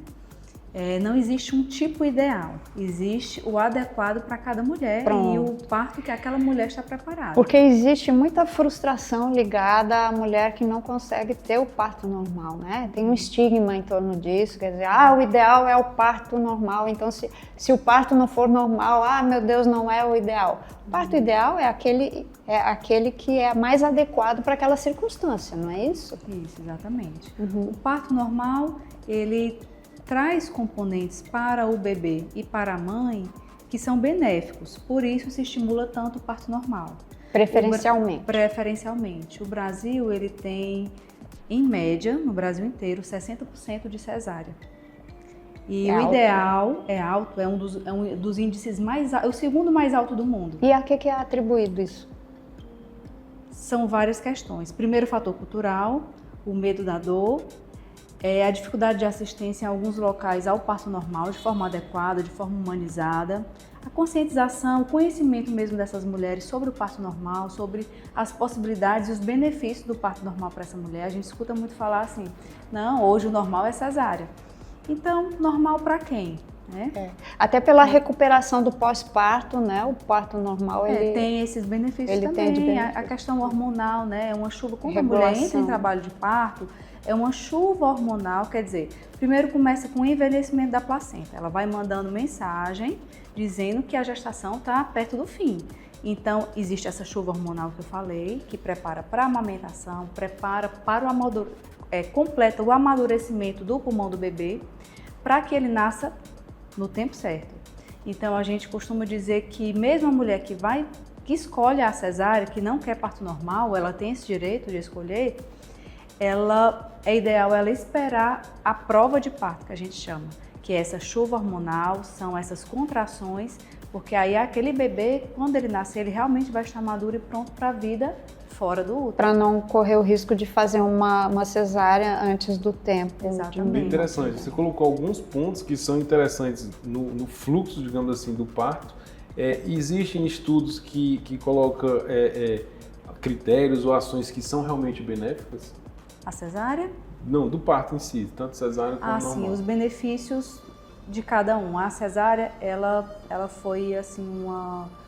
Não existe um tipo ideal, existe o adequado para cada mulher. Pronto. E o parto que aquela mulher está preparada. Porque existe muita frustração ligada à mulher que não consegue ter o parto normal, né? Tem um estigma em torno disso, quer dizer, o ideal é o parto normal, então se o parto não for normal, meu Deus, não é o ideal. O parto ideal é aquele que é mais adequado para aquela circunstância, não é isso? Isso, exatamente. O parto normal, ele traz componentes para o bebê e para a mãe que são benéficos, por isso se estimula tanto o parto normal. Preferencialmente. Preferencialmente. O Brasil, ele tem, em média, no Brasil inteiro, 60% de cesárea. E o ideal é alto, é um dos índices mais altos, é o segundo mais alto do mundo. E a que é atribuído isso? São várias questões. Primeiro, o fator cultural, o medo da dor, a dificuldade de assistência em alguns locais ao parto normal, de forma adequada, de forma humanizada, a conscientização, o conhecimento mesmo dessas mulheres sobre o parto normal, sobre as possibilidades e os benefícios do parto normal para essa mulher. A gente escuta muito falar assim, não, hoje o normal é cesárea. Então, normal para quem? Né? Até pela recuperação do pós-parto, né? O parto normal, ele tem esses benefícios ele também. tem benefícios. A questão hormonal, né? É uma chuva, quando a Regulação. mulher entra em trabalho de parto, é uma chuva hormonal, quer dizer, primeiro começa com o envelhecimento da placenta. Ela vai mandando mensagem dizendo que a gestação está perto do fim. Então, existe essa chuva hormonal que eu falei, que prepara para a amamentação, prepara para completa o amadurecimento do pulmão do bebê, para que ele nasça no tempo certo. Então, a gente costuma dizer que mesmo a mulher que escolhe a cesárea, que não quer parto normal, ela tem esse direito de escolher, é ideal ela esperar a prova de parto, que a gente chama, que é essa chuva hormonal, são essas contrações, porque aí aquele bebê, quando ele nascer, ele realmente vai estar maduro e pronto para a vida fora do útero. Para não correr o risco de fazer uma cesárea antes do tempo. Exatamente. Bem interessante. Você colocou alguns pontos que são interessantes no fluxo, digamos assim, do parto. Existem estudos que colocam critérios ou ações que são realmente benéficas? A cesárea? Não, do parto em si, tanto cesárea como normal. Sim, os benefícios de cada um. A cesárea, ela foi assim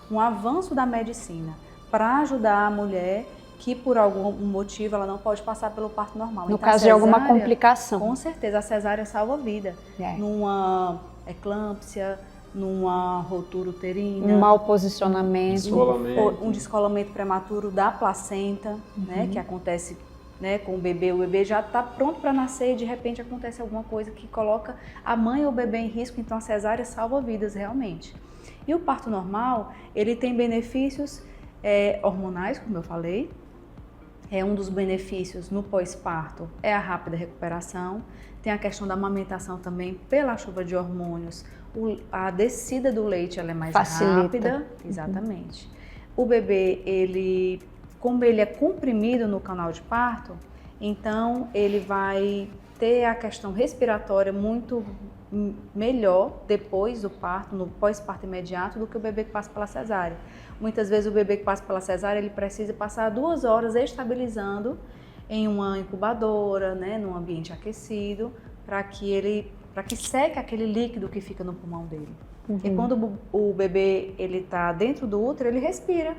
um avanço da medicina para ajudar a mulher que por algum motivo ela não pode passar pelo parto normal. No então, caso de alguma complicação. Com certeza, a cesárea salva a vida. Numa eclâmpsia, numa rotura uterina. Um mau posicionamento. Descolamento. Um descolamento prematuro da placenta, né, que acontece né, com o bebê já está pronto para nascer e de repente acontece alguma coisa que coloca a mãe ou o bebê em risco, então a cesárea salva vidas realmente. E o parto normal, ele tem benefícios hormonais, como eu falei. Um dos benefícios no pós-parto é a rápida recuperação. Tem a questão da amamentação também pela chuva de hormônios. A descida do leite ela é mais rápida. Exatamente. O bebê, como ele é comprimido no canal de parto, então ele vai ter a questão respiratória muito melhor depois do parto, no pós-parto imediato, do que o bebê que passa pela cesárea. Muitas vezes o bebê que passa pela cesárea, ele precisa passar 2 horas estabilizando em uma incubadora, né, num ambiente aquecido, para que seque aquele líquido que fica no pulmão dele. E quando o bebê ele está dentro do útero, ele respira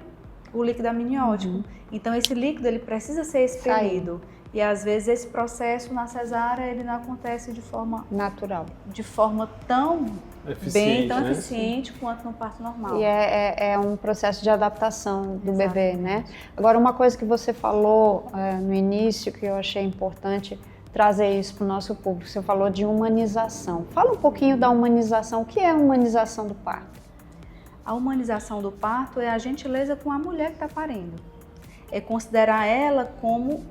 o líquido amniótico. Então esse líquido ele precisa ser expelido. E às vezes esse processo na cesárea ele não acontece de forma natural, de forma tão eficiente quanto no parto normal. E é um processo de adaptação do bebê, né? Agora, uma coisa que você falou no início que eu achei importante trazer isso para o nosso público, você falou de humanização. Fala um pouquinho da humanização. O que é a humanização do parto? A humanização do parto é a gentileza com a mulher que está parindo. É considerar ela como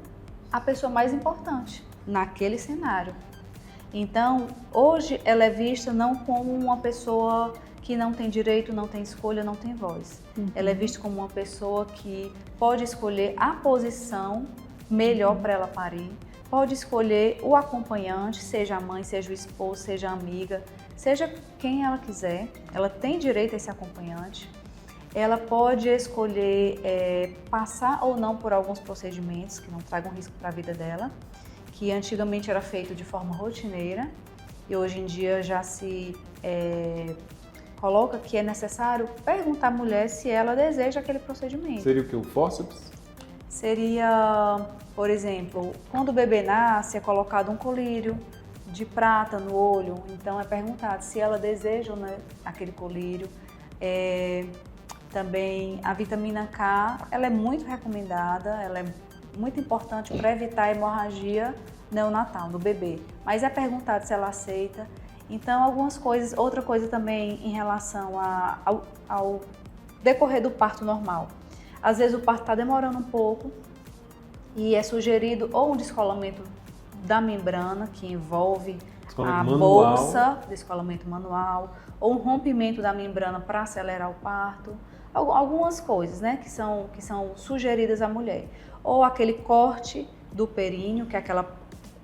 a pessoa mais importante naquele cenário. Então, hoje ela é vista não como uma pessoa que não tem direito, não tem escolha, não tem voz. Ela é vista como uma pessoa que pode escolher a posição melhor para ela parir, pode escolher o acompanhante, seja a mãe, seja o esposo, seja a amiga, seja quem ela quiser. Ela tem direito a esse acompanhante. Ela pode escolher passar ou não por alguns procedimentos que não tragam risco para a vida dela, que antigamente era feito de forma rotineira e hoje em dia já se coloca que é necessário perguntar à mulher se ela deseja aquele procedimento. Seria o que? O fórceps? Seria, por exemplo, quando o bebê nasce é colocado um colírio de prata no olho, então é perguntado se ela deseja aquele colírio. Também a vitamina K, ela é muito recomendada, ela é muito importante para evitar a hemorragia neonatal no bebê. Mas é perguntado se ela aceita. Então, algumas coisas, outra coisa também em relação ao decorrer do parto normal. Às vezes o parto está demorando um pouco e é sugerido ou um descolamento da membrana, que envolve a bolsa, descolamento manual, ou um rompimento da membrana para acelerar o parto. Algumas coisas, né, que são sugeridas à mulher. Ou aquele corte do períneo, que é aquela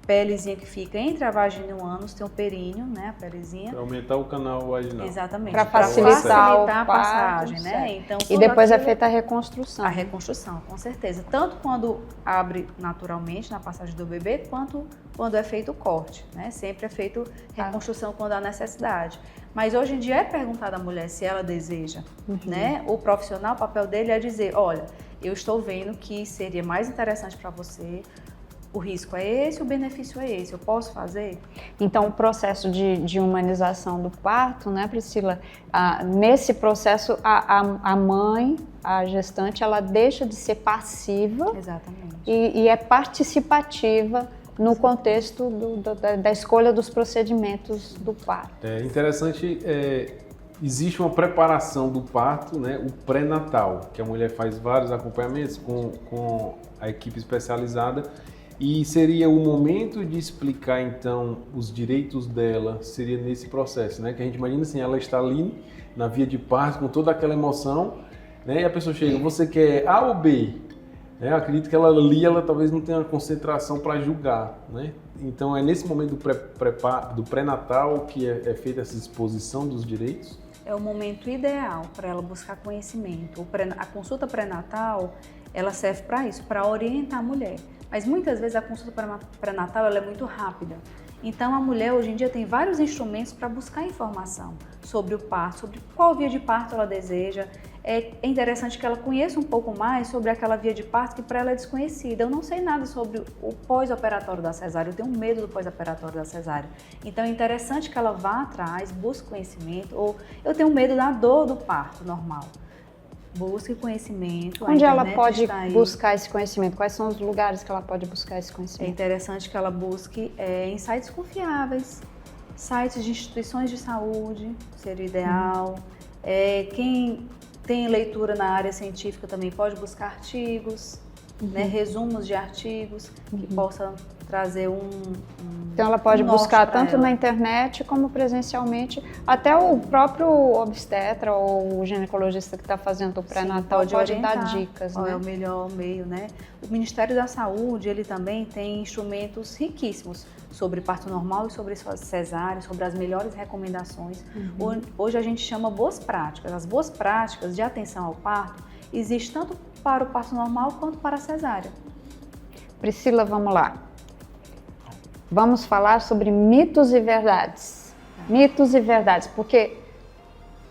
pelezinha que fica entre a vagina e o ânus, tem o períneo, né, a pelezinha. Para aumentar o canal vaginal. Exatamente. Para facilitar a passagem, né? Então, e depois é feita a reconstrução. A reconstrução, com certeza. Tanto quando abre naturalmente na passagem do bebê, quanto quando é feito o corte, né? Sempre é feito reconstrução quando há necessidade. Mas hoje em dia é perguntado à mulher se ela deseja, né? O profissional, o papel dele é dizer, olha, eu estou vendo que seria mais interessante para você, o risco é esse, o benefício é esse, eu posso fazer? Então, o processo de humanização do parto, né, Priscila? Nesse processo, a mãe, a gestante, ela deixa de ser passiva. Exatamente. E é participativa no contexto da escolha dos procedimentos do parto. É interessante, existe uma preparação do parto, né, o pré-natal, que a mulher faz vários acompanhamentos com a equipe especializada. E seria o momento de explicar, então, os direitos dela, seria nesse processo, né? Que a gente imagina assim, ela está ali na via de parto com toda aquela emoção, né? E a pessoa chega, você quer A ou B? Eu acredito que ela talvez não tenha concentração para julgar, né? Então é nesse momento do pré-natal que é feita essa exposição dos direitos? É o momento ideal para ela buscar conhecimento. A consulta pré-natal, ela serve para isso, para orientar a mulher. Mas muitas vezes a consulta pré-natal ela é muito rápida. Então a mulher hoje em dia tem vários instrumentos para buscar informação sobre o parto, sobre qual via de parto ela deseja. É interessante que ela conheça um pouco mais sobre aquela via de parto que para ela é desconhecida. Eu não sei nada sobre o pós-operatório da cesárea, eu tenho medo do pós-operatório da cesárea. Então é interessante que ela vá atrás, busque conhecimento, ou eu tenho medo da dor do parto normal. Busque conhecimento. A Onde ela internet pode está aí. buscar esse conhecimento? Quais são os lugares que ela pode buscar esse É conhecimento? interessante que ela busque em sites confiáveis, sites de instituições de saúde, seria ideal. Quem tem leitura na área científica também pode buscar artigos, né, resumos de artigos que possam trazer Então ela pode norte buscar pra tanto ela. na internet como presencialmente. Até o próprio obstetra ou o ginecologista que está fazendo o pré-natal pode dar orientar dicas, qual né? é o melhor meio, né? O Ministério da Saúde, ele também tem instrumentos riquíssimos sobre parto normal e sobre cesárea, sobre as melhores recomendações. Hoje a gente chama boas práticas. As boas práticas de atenção ao parto existem tanto para o parto normal quanto para a cesárea. Priscila, vamos lá. Vamos falar sobre mitos e verdades. Mitos e verdades, porque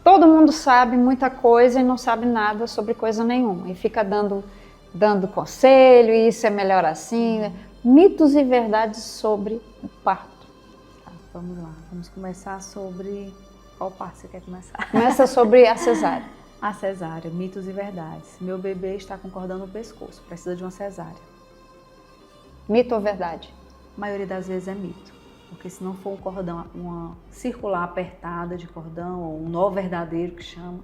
todo mundo sabe muita coisa e não sabe nada sobre coisa nenhuma. E fica dando conselho, e isso é melhor assim. Mitos e verdades sobre o parto. Tá, vamos lá, vamos começar sobre... Qual parte você quer começar? Começa sobre a cesárea. A cesárea, mitos e verdades. Meu bebê está com cordão no pescoço, precisa de uma cesárea. Mito ou verdade? A maioria das vezes é mito, porque se não for um cordão, uma circular apertada de cordão, ou um nó verdadeiro que chama,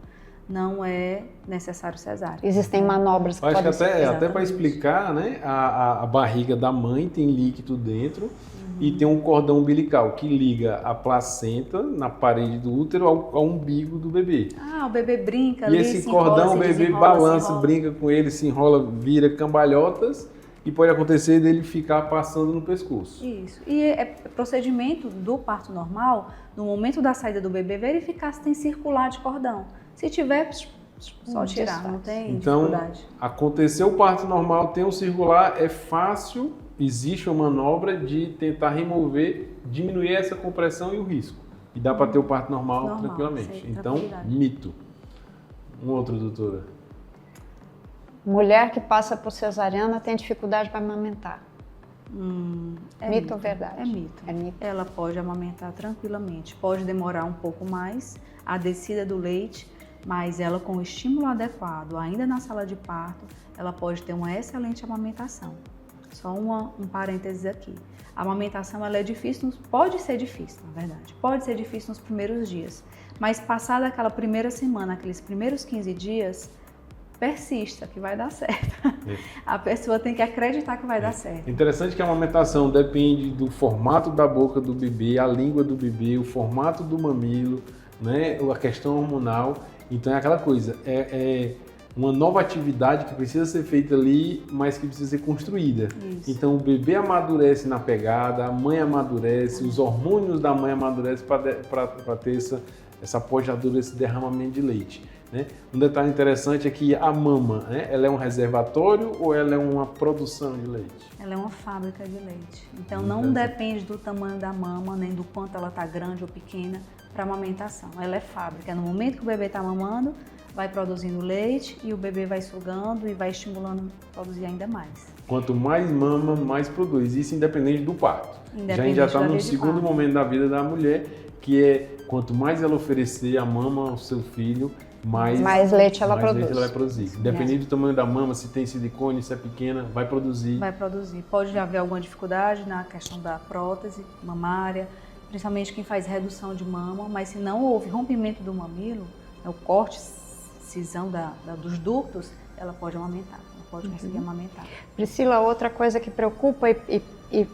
não é necessário cesárea. Existem manobras que Eu acho que podem ser até para exatamente. explicar, né, a barriga da mãe tem líquido dentro e tem um cordão umbilical que liga a placenta na parede do útero ao umbigo do bebê. Ah, o bebê brinca E ali, esse se enrola, cordão, se o bebê desenrola, balança, se enrola. brinca com ele, se enrola, vira cambalhotas e pode acontecer dele ficar passando no pescoço. Isso. E é procedimento do parto normal, no momento da saída do bebê, verificar se tem circular de cordão. Se tiver, só tirar, não tem Então, dificuldade. aconteceu o parto normal, tem um circular, é fácil, existe uma manobra de tentar remover, diminuir essa compressão e o risco. E dá para ter o parto normal tranquilamente. sem Então, tranquilidade. mito. Um outro, doutora. Mulher que passa por cesariana tem dificuldade para amamentar. Mito ou verdade? É mito. É mito. Ela pode amamentar tranquilamente. Pode demorar um pouco mais a descida do leite, mas ela com o estímulo adequado, ainda na sala de parto, ela pode ter uma excelente amamentação. Só um parênteses aqui. A amamentação ela é difícil, pode ser difícil, na verdade. Pode ser difícil nos primeiros dias, mas passada aquela primeira semana, aqueles primeiros 15 dias, persista que vai dar certo. A pessoa tem que acreditar que vai dar certo. Interessante que a amamentação depende do formato da boca do bebê, a língua do bebê, o formato do mamilo, né, a questão hormonal. Então é aquela coisa, é uma nova atividade que precisa ser feita ali, mas que precisa ser construída. Isso. Então o bebê amadurece na pegada, a mãe amadurece, os hormônios da mãe amadurecem para ter essa pojadura, esse derramamento de leite. Né? Um detalhe interessante é que a mama, né, ela é um reservatório ou ela é uma produção de leite? Ela é uma fábrica de leite. Então não depende do tamanho da mama, nem do quanto ela está grande ou pequena para amamentação. Ela é fábrica. No momento que o bebê está mamando, vai produzindo leite e o bebê vai sugando e vai estimulando a produzir ainda mais. Quanto mais mama, mais produz. Isso independente do parto. A gente já está da no vez de segundo parto. momento da vida da mulher, que é quanto mais ela oferecer a mama ao seu filho, mais leite ela mais produz. leite ela vai produzir. Independente do tamanho da mama, se tem silicone, se é pequena, vai produzir. Vai produzir. Pode haver alguma dificuldade na questão da prótese mamária, principalmente quem faz redução de mama, mas se não houve rompimento do mamilo, o corte, cisão dos ductos, ela pode amamentar, ela pode conseguir amamentar. Priscila, outra coisa que preocupa e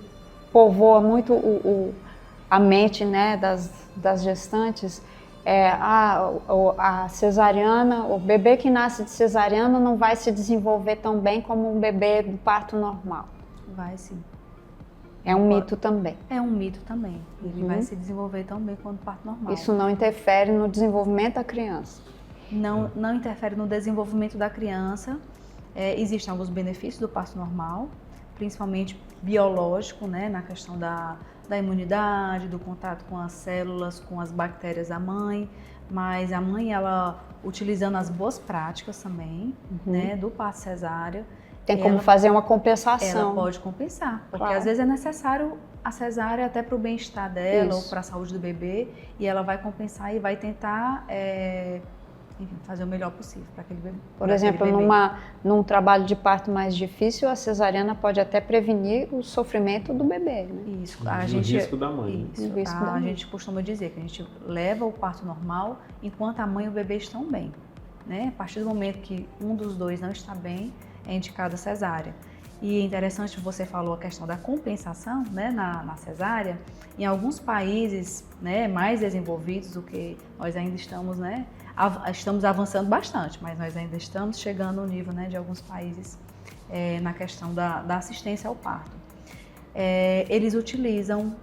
povoa muito a mente, né, das gestantes é a cesariana, o bebê que nasce de cesariana não vai se desenvolver tão bem como um bebê do parto normal. Vai sim. É um mito também. É um mito também. Ele vai se desenvolver tão bem quanto o parto normal. Isso não interfere no desenvolvimento da criança. Não interfere no desenvolvimento da criança. Existem alguns benefícios do parto normal, principalmente biológico, né, na questão da imunidade, do contato com as células, com as bactérias da mãe, mas a mãe, ela utilizando as boas práticas também, né, do parto cesáreo, Tem como fazer uma compensação. ela pode compensar, porque Claro. às vezes é necessário a cesárea até para o bem-estar dela Isso. ou para a saúde do bebê, e ela vai compensar e vai tentar enfim, fazer o melhor possível para aquele bebê. Por exemplo, num trabalho de parto mais difícil, a cesariana pode até prevenir o sofrimento do bebê, né? Isso, O risco da mãe. Isso, O risco da a mãe. gente costuma dizer que a gente leva o parto normal enquanto a mãe e o bebê estão bem, né? A partir do momento que um dos dois não está bem, é indicada a cesárea. E é interessante, você falou a questão da compensação, né, na cesárea. Em alguns países, né, mais desenvolvidos do que nós ainda estamos, né, estamos avançando bastante, mas nós ainda estamos chegando ao nível, né, de alguns países na questão da assistência ao parto. Eles utilizam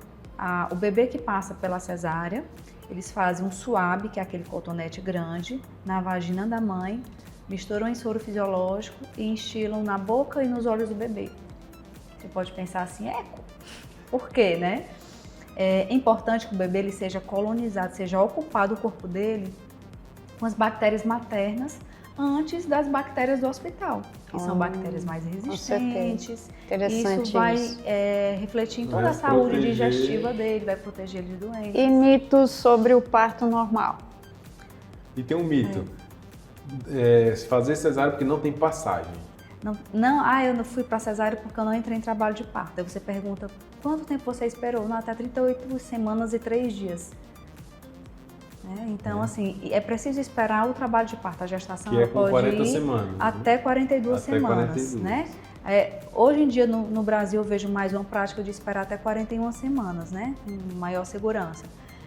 o bebê que passa pela cesárea, eles fazem um suave, que é aquele cotonete grande, na vagina da mãe, misturam em soro fisiológico e instilam na boca e nos olhos do bebê. Você pode pensar assim, por quê, né? É importante que o bebê ele seja colonizado, seja ocupado o corpo dele com as bactérias maternas antes das bactérias do hospital, que são bactérias mais resistentes. Interessante isso vai isso. Refletir em toda a saúde digestiva dele, vai proteger ele de doenças. E mitos sobre o parto normal? E tem um mito. Se fazer cesárea porque não tem passagem. Eu não fui para cesárea porque eu não entrei em trabalho de parto. Aí você pergunta, quanto tempo você esperou? Não, até 38 semanas e 3 dias. Então, assim, é preciso esperar o trabalho de parto. A gestação Que é com pode 40 ir semanas. até 42 Até semanas, 42. né? Hoje em dia, no Brasil, eu vejo mais uma prática de esperar até 41 semanas, né? Com maior segurança.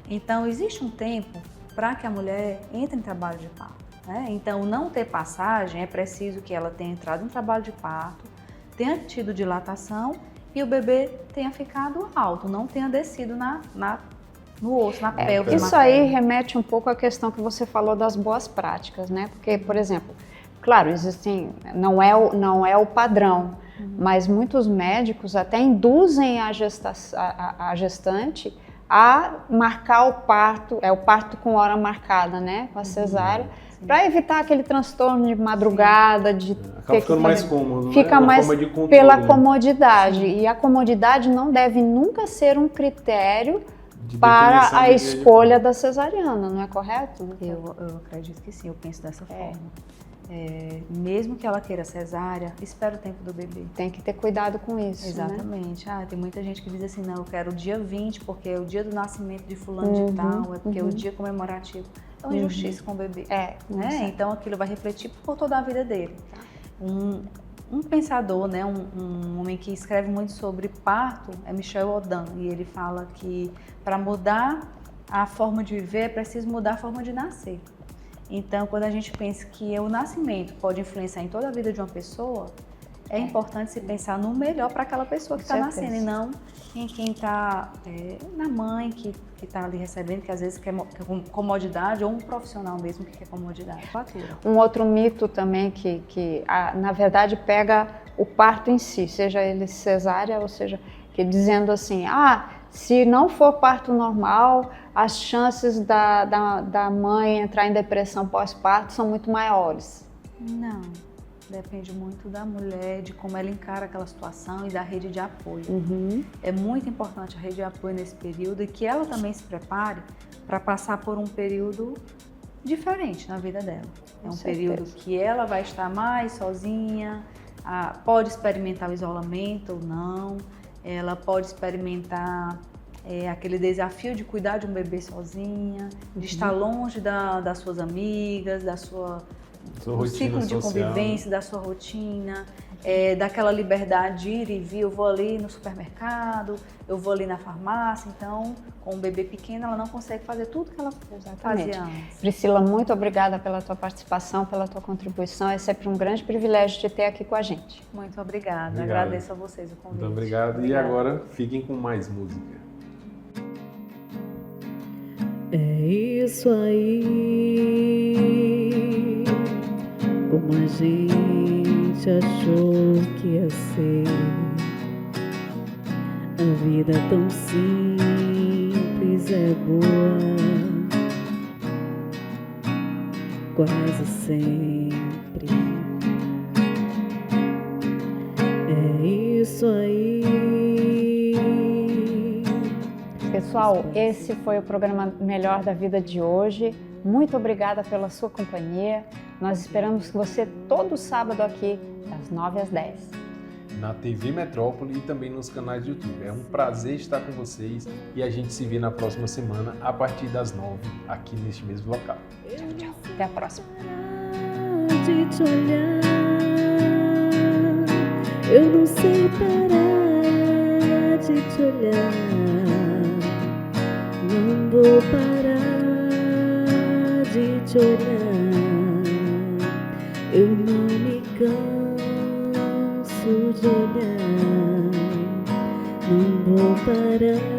Então, existe um tempo para que a mulher entre em trabalho de parto. Então, não ter passagem, é preciso que ela tenha entrado em trabalho de parto, tenha tido dilatação e o bebê tenha ficado alto, não tenha descido no osso, na pelve. Isso aí remete um pouco à questão que você falou das boas práticas, né? Porque, por exemplo, claro, existem, não é o padrão, mas muitos médicos até induzem a gestante a marcar o parto, o parto com hora marcada, né? Com a cesárea. Para evitar aquele transtorno de madrugada, acaba ficando mais cômodo, fica né? mais Controle, pela comodidade. E a comodidade não deve nunca ser um critério para a escolha da cesariana, não é correto? Eu acredito que sim, eu penso dessa forma. Mesmo que ela queira cesárea, espera o tempo do bebê. Tem que ter cuidado com isso. Exatamente. Né? Tem muita gente que diz assim, não, eu quero o dia 20 porque é o dia do nascimento de fulano de tal, é porque é o dia comemorativo. É uma injustiça com o bebê. Né? Então aquilo vai refletir por toda a vida dele. Um pensador, né, um homem que escreve muito sobre parto é Michel Odan, e ele fala que para mudar a forma de viver é preciso mudar a forma de nascer. Então, quando a gente pensa que o nascimento pode influenciar em toda a vida de uma pessoa, é importante se pensar no melhor para aquela pessoa que está nascendo e não em quem está, na mãe que está ali recebendo, que às vezes quer comodidade, ou um profissional mesmo que quer comodidade. Um outro mito também que na verdade pega o parto em si, seja ele cesárea ou seja, que dizendo assim, se não for parto normal, as chances da mãe entrar em depressão pós-parto são muito maiores. Não, depende muito da mulher, de como ela encara aquela situação e da rede de apoio. É muito importante a rede de apoio nesse período e que ela também se prepare para passar por um período diferente na vida dela. É um período que ela vai estar mais sozinha, pode experimentar o isolamento ou não, ela pode experimentar aquele desafio de cuidar de um bebê sozinha, de estar longe das suas amigas, do ciclo de convivência, da sua rotina, daquela liberdade de ir e vir, eu vou ali no supermercado, eu vou ali na farmácia. Então, com um bebê pequeno, ela não consegue fazer tudo que ela fazia antes. Priscila, muito obrigada pela tua participação, pela tua contribuição. É sempre um grande privilégio te ter aqui com a gente. Muito obrigada. Agradeço a vocês o convite. Muito obrigado. E agora, fiquem com mais música. É isso aí, como a gente achou que ia ser. A vida tão simples é boa, quase sempre. É isso aí. Pessoal, esse foi o programa Melhor da Vida de hoje. muito obrigada pela sua companhia. Nós esperamos você todo sábado aqui, das 9 às 10. Na TV Metrópole e também nos canais do YouTube. É um prazer estar com vocês e a gente se vê na próxima semana a partir das 9 aqui neste mesmo local. Tchau, tchau. Até a próxima. De te olhar, eu não sei parar de te olhar, não vou parar de te olhar, eu não me canso de olhar, não vou parar